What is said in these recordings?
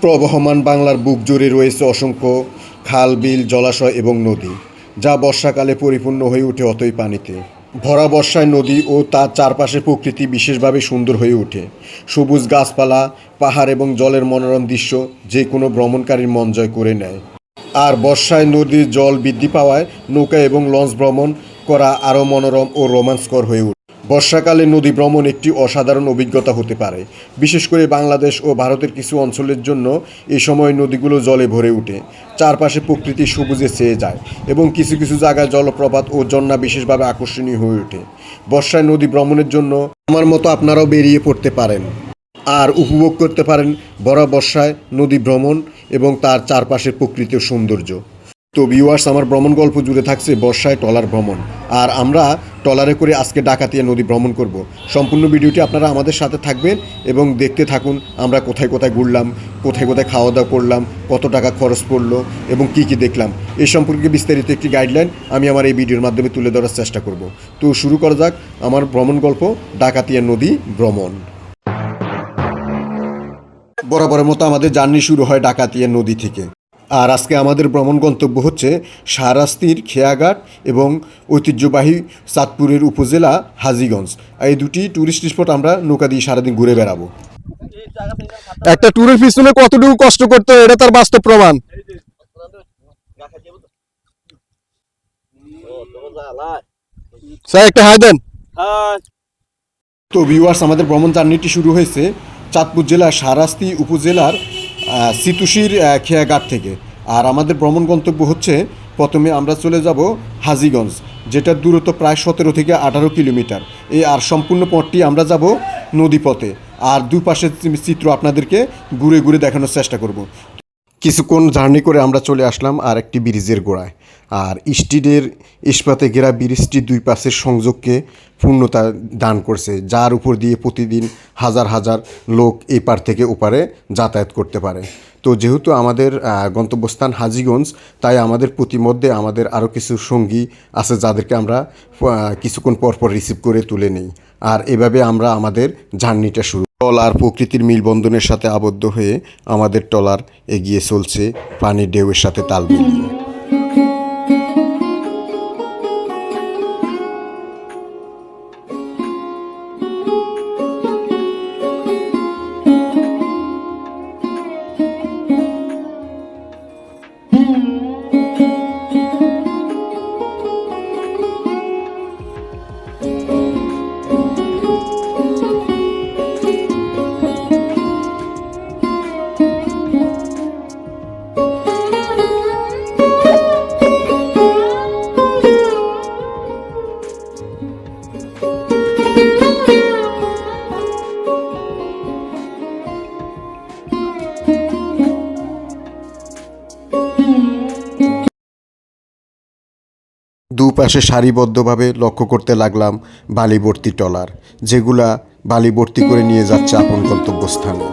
প্রবহমান বাংলার বুক জুড়ে রয়েছে অসংখ্য খাল, বিল, জলাশয় এবং নদী, যা বর্ষাকালে পরিপূর্ণ হয়ে ওঠে অতই পানিতে। ভরা বর্ষায় নদী ও তার চারপাশের প্রকৃতি বিশেষভাবে সুন্দর হয়ে ওঠে। সবুজ গাছপালা, পাহাড় এবং জলের মনোরম দৃশ্য যে কোনো ভ্রমণকারীর মন জয় করে নেয়। আর বর্ষায় নদীর জল বৃদ্ধি পাওয়ায় নৌকা এবং লঞ্চ ভ্রমণ করা আরও মনোরম ও রোমাঞ্চকর হয়ে ওঠে। বর্ষাকালে নদী ভ্রমণ একটি অসাধারণ অভিজ্ঞতা হতে পারে, বিশেষ করে বাংলাদেশ ও ভারতের কিছু অঞ্চলের জন্য। এই সময় নদীগুলো জলে ভরে ওঠে, চারপাশে প্রকৃতি সবুজে ছেয়ে যায় এবং কিছু কিছু জায়গায় জলপ্রপাত ও ঝর্ণা বিশেষভাবে আকর্ষণীয় হয়ে ওঠে। বর্ষায় নদী ভ্রমণের জন্য আমার মতো আপনারাও বেরিয়ে পড়তে পারেন আর উপভোগ করতে পারেন ভরা বর্ষায় নদী ভ্রমণ এবং তার চারপাশের প্রকৃতির সৌন্দর্য। তো ভিউয়ার্স, আমার ভ্রমণ গল্প জুড়ে থাকছে বর্ষায় ট্রলার ভ্রমণ, আর আমরা ট্রলারে করে আজকে ডাকাতিয়া নদী ভ্রমণ করব। সম্পূর্ণ ভিডিওটি আপনারা আমাদের সাথে থাকবেন এবং দেখতে থাকুন আমরা কোথায় কোথায় ঘুরলাম, কোথায় কোথায় খাওয়া দাওয়া করলাম, কত টাকা খরচ পড়লো এবং কী কী দেখলাম। এই সম্পর্কে বিস্তারিত একটি গাইডলাইন আমি আমার এই ভিডিওর মাধ্যমে তুলে ধরার চেষ্টা করব। তো শুরু করা যাক আমার ভ্রমণ গল্প, ডাকাতিয়া নদী ভ্রমণ। বরাবরের মতো আমাদের জার্নি শুরু হয় ডাকাতিয়া নদী থেকে। আর আজকে আমাদের ভ্রমণ গন্তব্য হচ্ছে শাহরাস্তির খেয়াঘাট এবং ঐতিহ্যবাহী চাঁদপুরের উপজেলা হাজীগঞ্জ। এই দুটি ট্যুরিস্ট স্পট আমরা নৌকা দিয়ে সারাদিন ঘুরে বেড়াবো। একটা ট্যুরের পিছনে কতটুকু কষ্ট করতে হয় এটা তার বাস্তব প্রমাণ। স্যার একটা হাই দেন। তো ভিউয়ার্স, আমাদের ভ্রমণ জার্নিটি শুরু হয়েছে চাঁদপুর জেলার শাহরাস্তি উপজেলার সিতুশির খেয়াঘাট থেকে। আর আমাদের ভ্রমণ গন্তব্য হচ্ছে প্রথমে আমরা চলে যাব হাজীগঞ্জ, যেটার দূরত্ব প্রায় 17 থেকে 18 কিলোমিটার। আর সম্পূর্ণ পথটি আমরা যাব নদীপথে, আর দুপাশের চিত্র আপনাদেরকে ঘুরে ঘুরে দেখানোর চেষ্টা করব। কিছুক্ষণ জার্নি করে আমরা চলে আসলাম আর একটি ব্রিজের গোড়ায়। আর স্টিলের ইস্পাতে ঘেরা ব্রিজটি দুই পাশের সংযোগকে পূর্ণতা দান করছে, যার উপর দিয়ে প্রতিদিন হাজার হাজার লোক এই পার থেকে ওপারে যাতায়াত করতে পারে। তো যেহেতু আমাদের গন্তব্যস্থান হাজীগঞ্জ, তাই আমাদের প্রতিমধ্যে আমাদের আরও কিছু সঙ্গী আছে যাদেরকে আমরা কিছুক্ষণ পরপর রিসিভ করে তুলে নিই। আর এভাবে আমরা আমাদের জার্নিটা শুরু। ট্রলার প্রকৃতির মিলবন্ধনের সাথে আবদ্ধ হয়ে আমাদের ট্রলার এগিয়ে চলছে পানির ঢেউয়ের সাথে তাল মিলিয়ে। দুপাশে সারিবদ্ধভাবে লক্ষ্য করতে লাগলাম বালিবর্তী ট্রলার, যেগুলা বালিবর্তী করে নিয়ে যাচ্ছে আপন গন্তব্যস্থানে।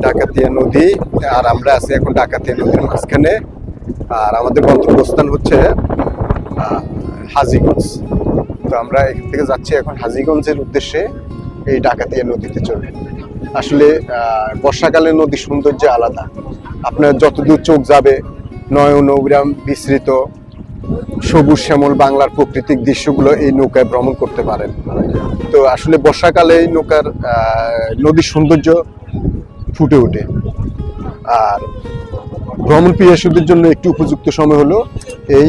ডাকাতিয়া নদী, আর আমরা আছি এখন ডাকাতিয়া নদীর মাঝখানে। আর আমাদের গন্তব্যস্থান হচ্ছে হাজীগঞ্জ। তো আমরা এখান থেকে যাচ্ছি এখন হাজীগঞ্জের উদ্দেশ্যে এই ডাকাতিয়া নদীতে চলে। আসলে বর্ষাকালে নদীর সৌন্দর্য আলাদা। আপনার যতদূর চোখ যাবে নয়ন অবিরাম বিস্তৃত সবুজ শ্যামল বাংলার প্রাকৃতিক দৃশ্যগুলো এই নৌকায় ভ্রমণ করতে পারেন। তো আসলে বর্ষাকালে এই নৌকার নদীর সৌন্দর্য ফুটে ওঠে। আর ভ্রমণ পিয়াসুদের জন্য একটি উপযুক্ত সময় হলো এই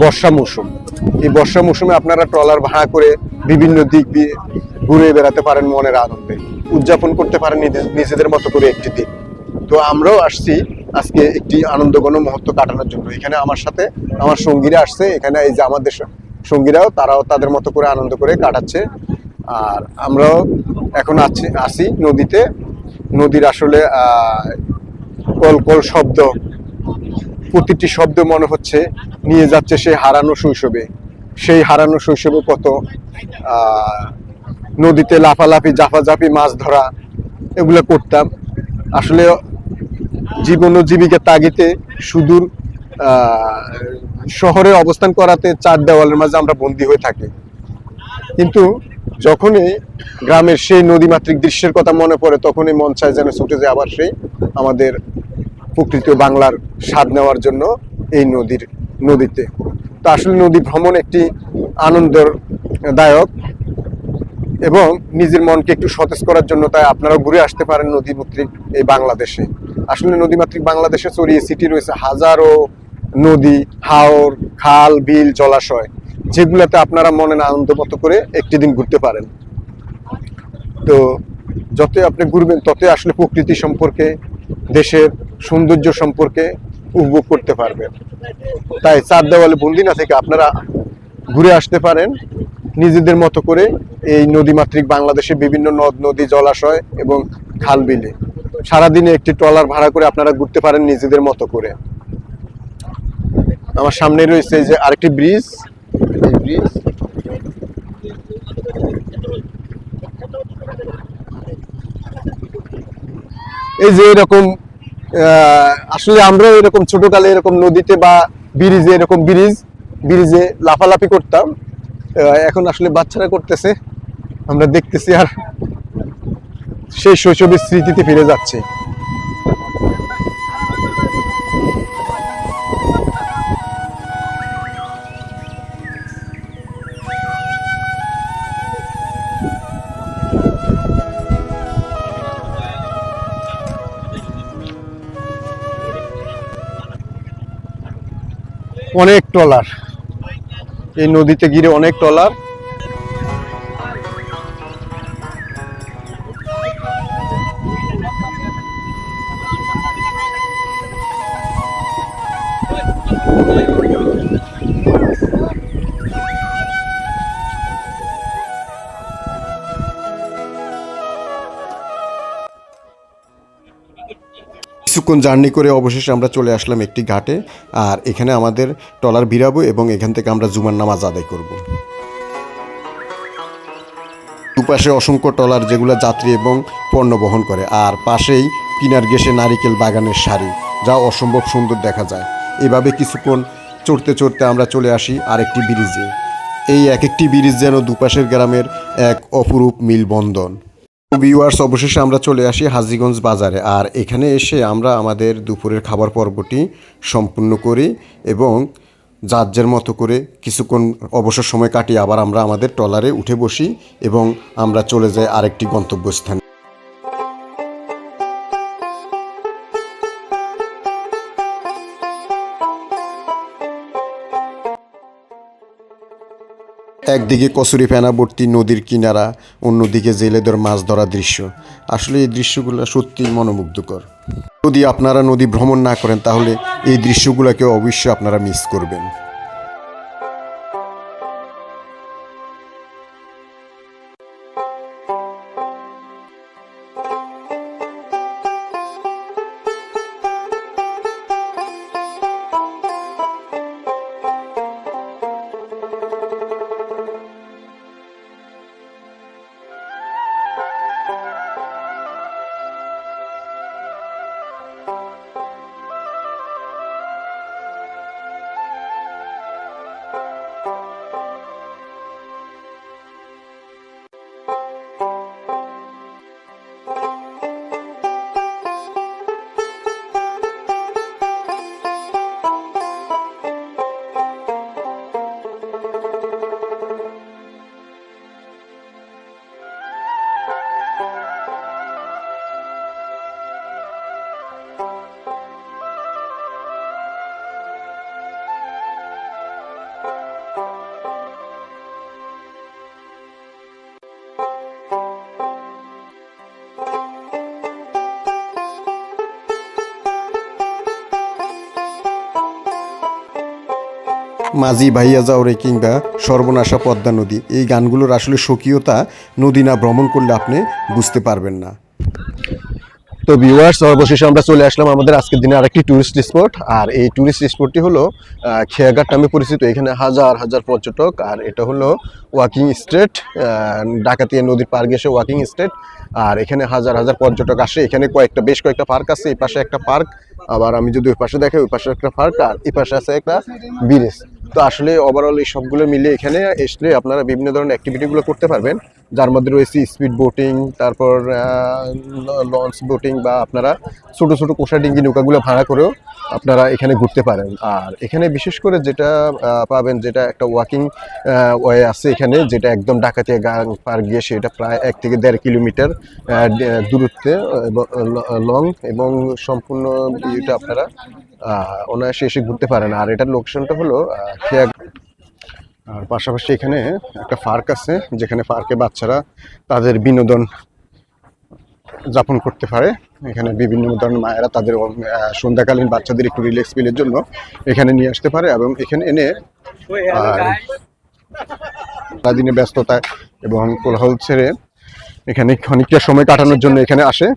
বর্ষা মৌসুম। এই বর্ষা মৌসুমে আপনারা ট্রলার ভাড়া করে বিভিন্ন দিক দিয়ে ঘুরে বেড়াতে পারেন, মনের আনন্দে উদযাপন করতে পারেন নিজেদের মতো করে একটি দিন। তো আমরাও আসছি আজকে একটি আনন্দঘন মুহূর্ত কাটানোর জন্য। এখানে আমার সাথে আমার সঙ্গীরা আসছে, এখানে এই যে আমাদের সঙ্গীরাও তারাও তাদের মতো করে আনন্দ করে কাটাচ্ছে। আর আমরাও এখন আসি নদীতে। নদীর আসলে কল কল শব্দ, প্রতিটি শব্দ মনে হচ্ছে নিয়ে যাচ্ছে সেই হারানো শৈশবে। সেই হারানো শৈশবে কত নদীতে লাফালাফি জাফাজাফি মাছ ধরা এগুলো করতাম। আসলে জীবন ও জীবিকার তাগিদে সুদূর শহরে অবস্থান করাতে চার দেওয়ালের মাঝে আমরা বন্দী হয়ে থাকি। কিন্তু যখনই গ্রামের সেই নদীমাতৃক দৃশ্যের কথা মনে পড়ে তখনই মন চায় যেন ছুটে যায় আবার সেই আমাদের প্রকৃত বাংলার স্বাদ নেওয়ার জন্য এই নদীতে। তো আসলে নদী ভ্রমণ একটি আনন্দদায়ক এবং নিজের মনকে একটু সতেজ করার জন্য, তাই আপনারা ঘুরে আসতে পারেন নদীমাতৃক এই বাংলাদেশে। আসলে নদীমাতৃক বাংলাদেশে ছড়িয়ে ছিটিয়ে রয়েছে হাজারো নদী, হাওর, খাল, বিল, জলাশয়, যেগুলোতে আপনারা মনে আনন্দ মতো করে একটি দিন ঘুরতে পারেন। তো যতই আপনি ঘুরবেন ততই আসলে প্রকৃতি সম্পর্কে, দেশের সৌন্দর্য সম্পর্কে উপভোগ করতে পারবেন। তাই চার দেওয়ালে বন্দি না থেকে আপনারা ঘুরে আসতে পারেন নিজেদের মতো করে এই নদীমাতৃক বাংলাদেশে বিভিন্ন নদ নদী, জলাশয় এবং খাল বিলে। সারাদিনে একটি ট্রলার ভাড়া করে আপনারা ঘুরতে পারেন নিজেদের মতো করে। আমার সামনে রয়েছে যে আরেকটি ব্রিজ, এই ব্রিজ। এই যে এরকম আসলে আমরা এরকম ছোটকালে এরকম নদীতে বা ব্রিজে এরকম ব্রিজে লাফালাফি করতাম। এখন আসলে বাচ্চারা করতেছে, আমরা দেখতেছি আর সেই শৈশবের স্মৃতিতে ফিরে যাচ্ছে। অনেক ট্রলার এই নদীতে ঘিরে, অনেক ট্রলার। কিছুক্ষণ জার্নি করে অবশেষে আমরা চলে আসলাম একটি ঘাটে। আর এখানে আমাদের ট্রলার ভিড়াবো এবং এখান থেকে আমরা জুমার নামাজ আদায় করব। দুপাশে অসংখ্য ট্রলার যেগুলো যাত্রী এবং পণ্য বহন করে, আর পাশেই কিনার ঘেঁষে নারিকেল বাগানের সারি, যা অসম্ভব সুন্দর দেখা যায়। এভাবে কিছুক্ষণ চড়তে চড়তে আমরা চলে আসি আরেকটি ব্রিজে। এই এক একটি ব্রিজ যেন দুপাশের গ্রামের এক অপরূপ মিলবন্ধন। ভিউয়ার্স, অবশেষে আমরা চলে আসি হাজীগঞ্জ বাজারে। আর এখানে এসে আমরা আমাদের দুপুরের খাবার পর্বটি সম্পূর্ণ করি এবং যার মতো করে কিছুক্ষণ অবসর সময় কাটিয়ে আবার আমরা আমাদের ট্রলারে উঠে বসি এবং আমরা চলে যাই আরেকটি গন্তব্যস্থানে। একদিকে কচুরি ফেনাবর্তী নদীর কিনারা, অন্যদিকে জেলেদের মাছ ধরা দৃশ্য। আসলে এই দৃশ্যগুলো সত্যিই মনোমুগ্ধকর। যদি আপনারা নদী ভ্রমণ না করেন তাহলে এই দৃশ্যগুলোকে অবশ্যই আপনারা মিস করবেন। মাঝি ভাইয়া যাওরে কিংবা সর্বনাশা পদ্মা নদী, এই গানগুলোর আসলে স্বকীয়তা নদী না ভ্রমণ করলে আপনি বুঝতে পারবেন না। তো ভিউয়ার্স, অবশেষে আমরা চলে আসলাম আমাদের আজকের দিনে আরেকটি টুরিস্ট স্পট। আর এই টুরিস্ট স্পটটি হলো খেয়াঘাট নামে পরিচিত। এখানে হাজার হাজার পর্যটক। আর এটা হলো ওয়াকিং স্ট্রিট, ডাকাতিয়া নদীর পার ঘেঁষে ওয়াকিং স্ট্রিট। আর এখানে হাজার হাজার পর্যটক আসে। এখানে বেশ কয়েকটা পার্ক আছে। এই পাশে একটা পার্ক, আবার আমি যদি ওই পাশে দেখাই ওই পাশে একটা পার্ক, আর এই পাশে আছে একটা ব্রিজ। তো আসলে ওভারঅল এই সবগুলো মিলে এখানে আসলে আপনারা বিভিন্ন ধরনের অ্যাক্টিভিটিগুলো করতে পারবেন, যার মধ্যে রয়েছে স্পিড বোটিং, তারপর লঞ্চ বোটিং, বা আপনারা ছোটো ছোটো কোষা ডিঙ্গি নৌকাগুলো ভাড়া করেও আপনারা এখানে ঘুরতে পারেন। আর এখানে বিশেষ করে যেটা পাবেন, যেটা একটা ওয়াকিং ওয়ে আছে এখানে, যেটা একদম ডাকাতিয়া গাং পার গিয়ে সেটা প্রায় 1 থেকে 1.5 কিলোমিটার দূরত্বে লং, এবং সম্পূর্ণ এটা আপনারা অনায়াসে এসে ঘুরতে পারেন। আর এটার লোকেশনটা হলো আর পাশাপাশি এখানে একটা পার্ক আছে, যেখানে পার্কে বাচ্চারা তাদের বিনোদন যাপন করতে পারে। এখানে বিভিন্ন ধরনের মায়েরা তাদের সন্ধ্যাকালীন বাচ্চাদের একটু রিল্যাক্স ফিলের জন্য এখানে নিয়ে আসতে পারে, এবং এখানে এনে সারাদিনে ব্যস্ততা এবং কোলাহল ছেড়ে এখানে খানিকটা সময় কাটানোর জন্য এখানে আসে।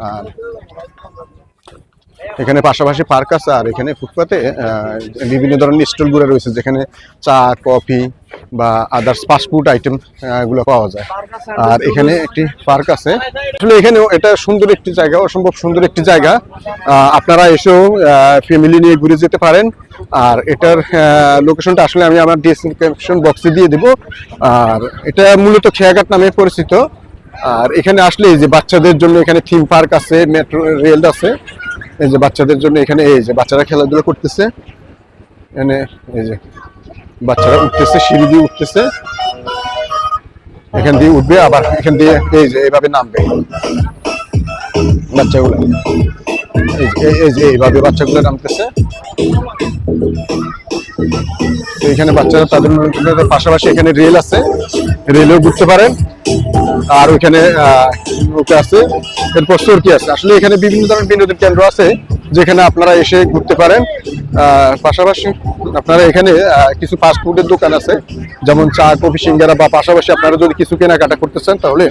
আর এখানে পাশাপাশি পার্ক আছে, আর এখানে ফুটপাতে বিভিন্ন ধরনের স্টলগুলো রয়েছে, যেখানে চা, কফি বা আদার্স ফাস্টফুড আইটেম গুলো পাওয়া যায়। আর এখানে একটি পার্ক আছে। আসলে এখানেও এটা সুন্দর একটি জায়গা, অসম্ভব সুন্দর একটি জায়গা। আপনারা এসেও ফ্যামিলি নিয়ে ঘুরে যেতে পারেন। আর এটার লোকেশনটা আসলে আমি আমার ডেসক্রিপশন বক্সে দিয়ে দেবো। আর এটা মূলত খেয়াঘাট নামে পরিচিত। আর এখানে আসলে এই যে বাচ্চাদের জন্য এখানে থিম পার্ক আছে, মেট্রো রেল আছে। এই যে বাচ্চাদের জন্য এখানে এই যে বাচ্চারা খেলাধুলা করতেছে, এখানে এই যে বাচ্চারা উঠতেছে, সিঁড়ি দিয়ে উঠতেছে, এখান দিয়ে উঠবে, আবার এখান দিয়ে এই যে এইভাবে নামবে বাচ্চাগুলো। এই যে এইভাবে বাচ্চাগুলো নামতেছে। তো এখানে বাচ্চারা তাদের পাশাপাশি এখানে রেল আছে, রেলেও ঘুরতে পারেন। আর ওইখানে নৌকা আছে, এরপর সরকি আছে। আসলে এখানে বিভিন্ন ধরনের বিনোদন কেন্দ্র আছে, যেখানে আপনারা এসে ঘুরতে পারেন। পাশাপাশি আপনারা এখানে কিছু ফাস্টফুডের দোকান আছে, যেমন চা, কফি, সিঙ্গারা, বা পাশাপাশি আপনারা যদি কিছু কেনাকাটা করতে চান তাহলে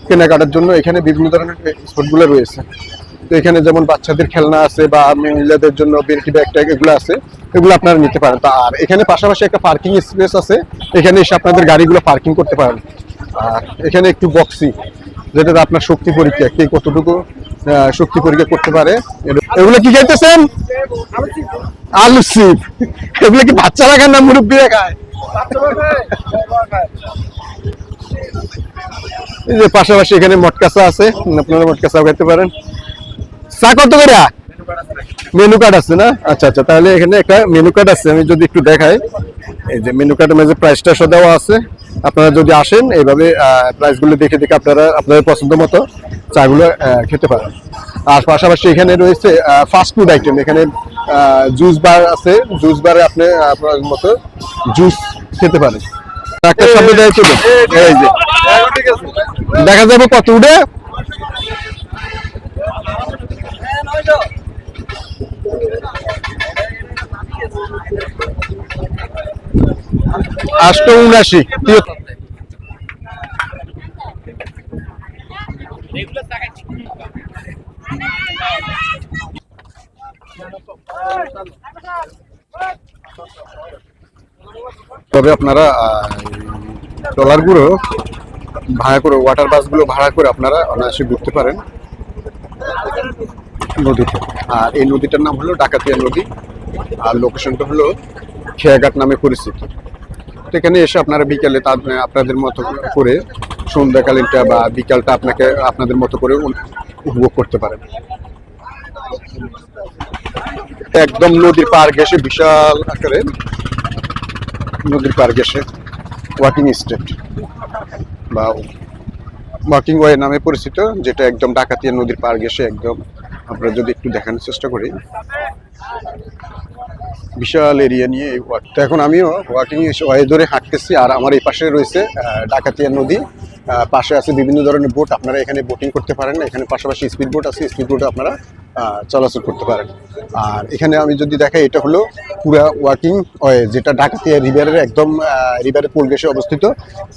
কেনাকাটার জন্য এখানে বিভিন্ন ধরনের স্পটগুলো রয়েছে। তো এখানে যেমন বাচ্চাদের খেলনা আছে, বা মহিলাদের জন্য বেলকি ব্যাগ ট্যাগ এগুলো আছে, এগুলো আপনারা নিতে পারেন। আর এখানে পাশাপাশি একটা পার্কিং স্পেস আছে, এখানে এসে আপনাদের গাড়িগুলো পার্কিং করতে পারেন। আর এখানে একটু বক্সি, যেটা আপনার শক্তি পরীক্ষা, কে কতটুকু শক্তি পরীক্ষা করতে পারে। এগুলো কি খাইতেছেন? আলু চিপ। এগুলো কি বাচ্চারা খায় না মুরব্বীরা খায়? এই যে পাশাপাশি এখানে মটকাসা আছে, আপনারা মটকাসাও খাইতে পারেন। চা কত করে? মেনু কার্ড আছে না? আচ্ছা আচ্ছা, তাহলে এখানে একটা মেনু কার্ড আছে, আমি যদি একটু দেখাই। এই যে মেনু কার্ডের মাঝে প্রাইসটা দেওয়া আছে। আপনারা যদি আসেন এইভাবে প্রাইসগুলো দেখে দেখে আপনারা আপনাদের পছন্দ মতো চাগুলো খেতে পারেন। আর পাশাপাশি এখানে রয়েছে ফাস্টফুড আইটেম। এখানে জুস বার আছে, জুস বারে আপনি আপনার মতো জুস খেতে পারেন। একটা শব্দ দেয় তো, এই যে দেখা যাবে কত উঠে। আষ্ট 79। তবে আপনারা ট্রলারগুলো ভাড়া করে, ওয়াটার বাসগুলো ভাড়া করে আপনারা অনায়াসে ঘুরতে পারেন নদীতে। আর এই নদীটার নাম হলো ডাকাতিয়া নদী, আর লোকেশনটা হলো খেয়াঘাট নামে পরিচিত। তো এখানে এসে আপনারা বিকালে আপনাদের মতো করে সন্ধ্যাকালীনটা বা বিকালটা আপনাদের মতো করে উপভোগ করতে পারেন। একদম নদীর পার ঘেঁষে, বিশাল আকারে নদীর পার ঘেঁষে ওয়াকিং স্ট্রিট বা ওয়াকিং ওয়ে নামে পরিচিত, যেটা একদম ডাকাতিয়া নদীর পার ঘেঁষে একদম। আমরা যদি একটু দেখানোর চেষ্টা করি, বিশাল এরিয়া নিয়ে এই ওয়াক। তো এখন আমিও ওয়াকিং ওয়ে ধরে হাঁটতেছি, আর আমার এই পাশে রয়েছে ডাকাতিয়া নদী। পাশে আছে বিভিন্ন ধরনের বোট, আপনারা এখানে বোটিং করতে পারেন। এখানে পাশাপাশি স্পিড বোট আছে, স্পিড বোটে আপনারা চলাচল করতে পারেন। আর এখানে আমি যদি দেখাই, এটা হলো পুরা ওয়াকিং ওয়ে, যেটা ঢাকাতিয়া রিভারের একদম রিভারের পরিবেশে অবস্থিত।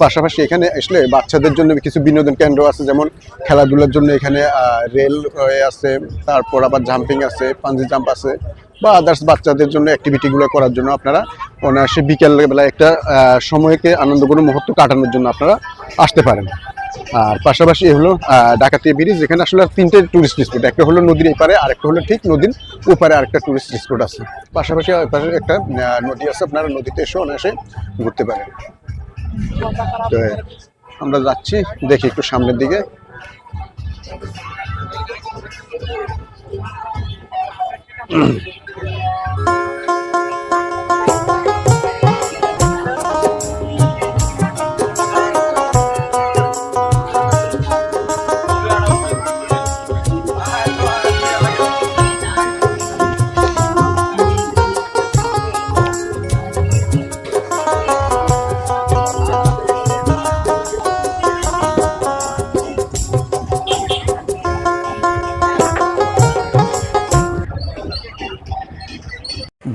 পাশাপাশি এখানে আসলে বাচ্চাদের জন্য কিছু বিনোদন কেন্দ্র আছে, যেমন খেলাধুলার জন্য এখানে রেলওয়ে আছে, তারপর আবার জাম্পিং আছে, পাঞ্জি জাম্প আছে, বা আদার্স বাচ্চাদের জন্য অ্যাক্টিভিটিগুলো করার জন্য আপনারা অনায়াসে বিকেলবেলা একটা সময়কে আনন্দঘন মুহূর্ত কাটানোর জন্য আপনারা আসতে পারেন। আর পাশাপাশি এ হলো ডাকাতিয়া ব্রিজ, যেখানে আসলে 3টে টুরিস্ট স্পট, একটা হলো নদীর এপারে, আরেকটা হলো ঠিক নদীর ওপারে আরেকটা টুরিস্ট স্পট আছে। পাশাপাশি এপাশে একটা নদী আছে, আপনারা নদীতে এসে অনায়াসে ঘুরতে পারেন। তো আমরা যাচ্ছি, দেখি একটু সামনের দিকে।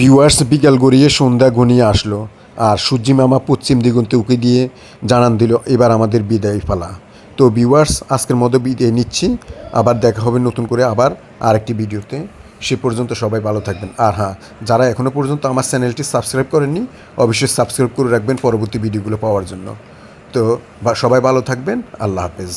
ভিউয়ার্স, বিকাল গড়িয়ে সন্ধ্যা ঘনিয়ে আসলো, আর সূর্যি মামা পশ্চিম দিগন্তে উঁকি দিয়ে জানান দিল এবার আমাদের বিদায় পালা। তো ভিউয়ার্স, আজকের মতো বিদায় নিচ্ছি, আবার দেখা হবে নতুন করে আবার আরেকটি ভিডিওতে। সে পর্যন্ত সবাই ভালো থাকবেন। আর হ্যাঁ, যারা এখনও পর্যন্ত আমার চ্যানেলটি সাবস্ক্রাইব করেননি, অবশ্যই সাবস্ক্রাইব করে রাখবেন পরবর্তী ভিডিওগুলো পাওয়ার জন্য। তো সবাই ভালো থাকবেন, আল্লাহ হাফেজ।